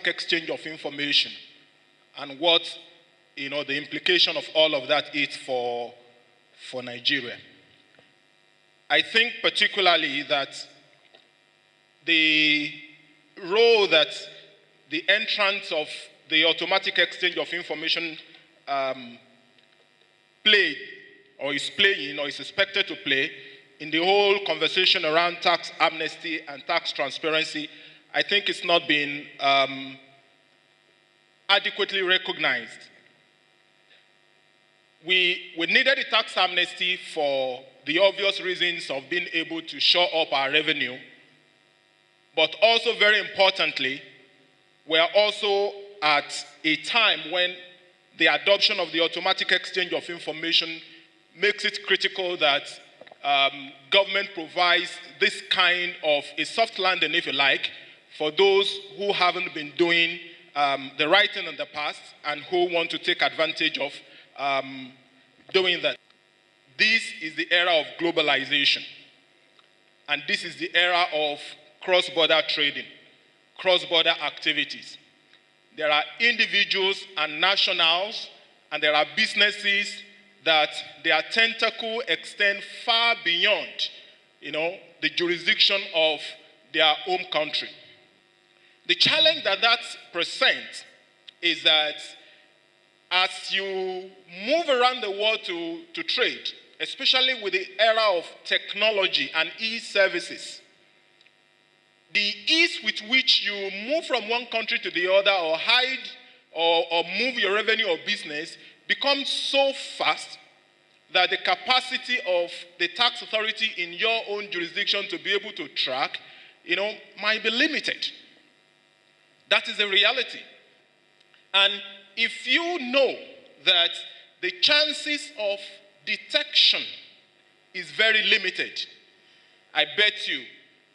automatic exchange of information and what the implication of all of that is for Nigeria. I think particularly that the role that the entrance of the automatic exchange of information played or is playing or is expected to play in the whole conversation around tax amnesty and tax transparency, I think it's not been adequately recognized. We needed a tax amnesty for the obvious reasons of being able to shore up our revenue, but also very importantly, we are also at a time when the adoption of the automatic exchange of information makes it critical that government provides this kind of a soft landing, if you like, for those who haven't been doing the right thing in the past and who want to take advantage of doing that. This is the era of globalization, and this is the era of cross-border trading, cross-border activities. There are individuals and nationals, and there are businesses that their tentacle extend far beyond, the jurisdiction of their home country. The challenge that presents is that as you move around the world to trade, especially with the era of technology and e-services, the ease with which you move from one country to the other or hide or move your revenue or business becomes so fast that the capacity of the tax authority in your own jurisdiction to be able to track, might be limited. That is a reality. And if you know that the chances of detection is very limited, I bet you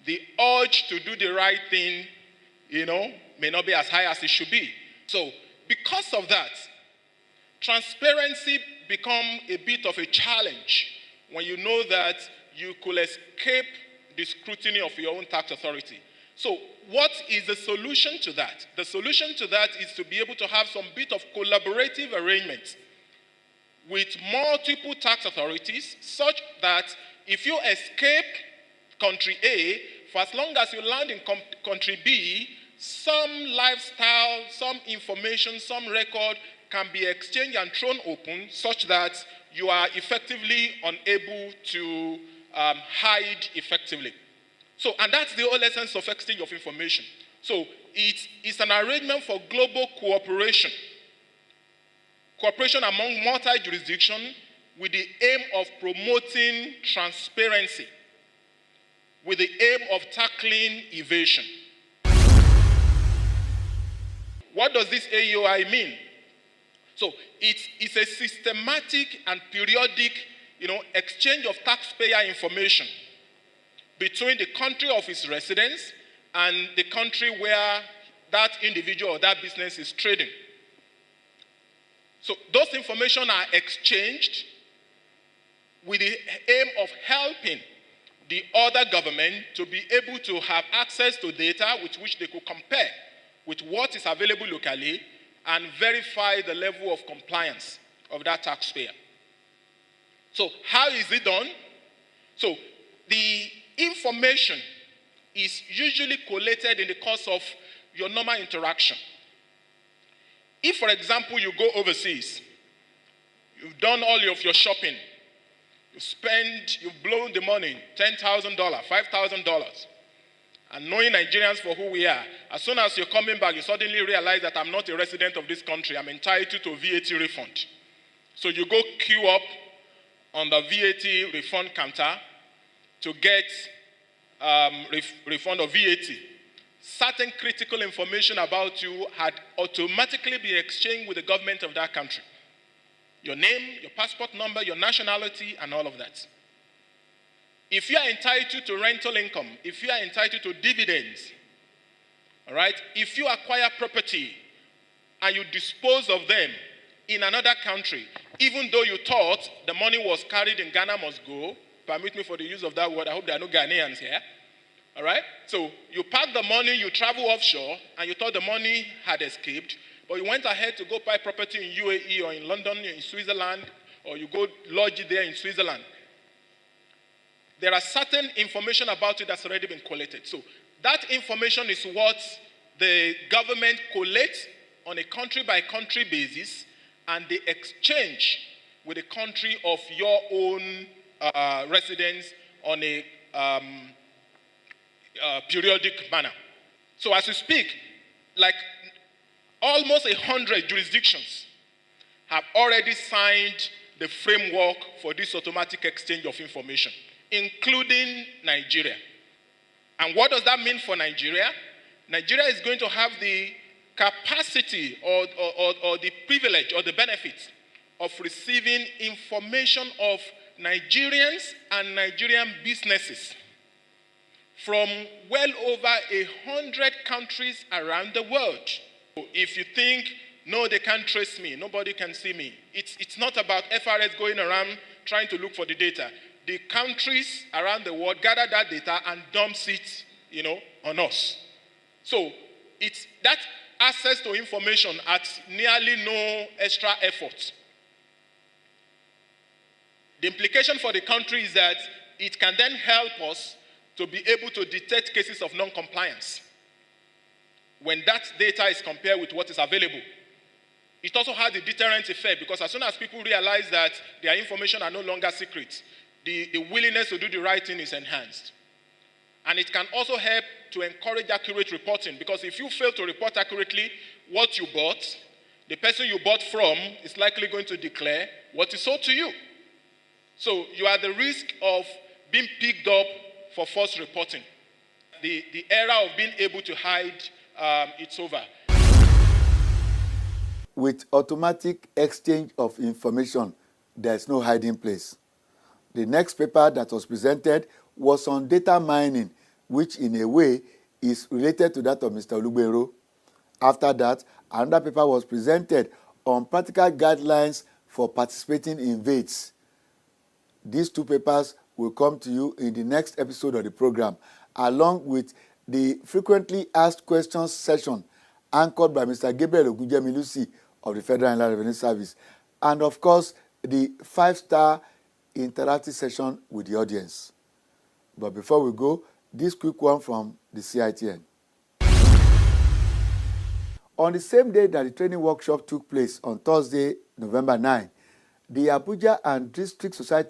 the urge to do the right thing, may not be as high as it should be. So, because of that, transparency becomes a bit of a challenge when you know that you could escape the scrutiny of your own tax authority. So, what is the solution to that? The solution to that is to be able to have some bit of collaborative arrangement with multiple tax authorities such that if you escape country A, for as long as you land in country B, some lifestyle, some information, some record can be exchanged and thrown open such that you are effectively unable to hide effectively. So, and that's the whole essence of exchange of information. So, it's an arrangement for global cooperation. Cooperation among multi-jurisdiction with the aim of promoting transparency, with the aim of tackling evasion. What does this AEOI mean? So it's a systematic and periodic, exchange of taxpayer information between the country of his residence and the country where that individual or that business is trading. So those information are exchanged with the aim of helping the other government to be able to have access to data with which they could compare with what is available locally and verify the level of compliance of that taxpayer. So how is it done? So the information is usually collated in the course of your normal interaction. If, for example, you go overseas, you've done all of your shopping, you've blown the money, $10,000, $5,000, and knowing Nigerians for who we are, as soon as you're coming back, you suddenly realize that I'm not a resident of this country, I'm entitled to VAT refund. So you go queue up on the VAT refund counter to get refund of VAT. Certain critical information about you had automatically been exchanged with the government of that country. Your name, your passport number, your nationality, and all of that. If you are entitled to rental income, if you are entitled to dividends, all right, if you acquire property and you dispose of them in another country, even though you thought the money was carried in Ghana must go, permit me for the use of that word, I hope there are no Ghanaians here, All right? So you packed the money, you travel offshore, and you thought the money had escaped, but you went ahead to go buy property in UAE or in London, in Switzerland, or you go lodge there in Switzerland. There are certain information about it that's already been collated. So that information is what the government collates on a country-by-country basis, and they exchange with the country of your own residence on a periodic manner. So as we speak, like almost 100 jurisdictions have already signed the framework for this automatic exchange of information, including Nigeria. And what does that mean for Nigeria? Nigeria is going to have the capacity or the privilege or the benefit of receiving information of Nigerians and Nigerian businesses from well over 100 countries around the world. If you think, no, they can't trace me, nobody can see me, it's not about FRS going around trying to look for the data. The countries around the world gather that data and dumps it, on us. So it's that access to information at nearly no extra effort. The implication for the country is that it can then help us to be able to detect cases of non-compliance when that data is compared with what is available. It also has a deterrent effect, because as soon as people realize that their information are no longer secret, the willingness to do the right thing is enhanced. And it can also help to encourage accurate reporting, because if you fail to report accurately what you bought, the person you bought from is likely going to declare what is sold to you. So you are at the risk of being picked up for false reporting. The era of being able to hide, it's over. With automatic exchange of information, there is no hiding place. The next paper that was presented was on data mining, which in a way is related to that of Mr. Olugbenro. After that, another paper was presented on practical guidelines for participating in VAIDS. These two papers will come to you in the next episode of the program, along with the frequently asked questions session anchored by Mr. Gabriel Ogunjemilusi of the Federal Inland Revenue Service, and of course, the 5-star interactive session with the audience. But before we go, this quick one from the CITN. On the same day that the training workshop took place on Thursday, November 9, the Abuja and District Society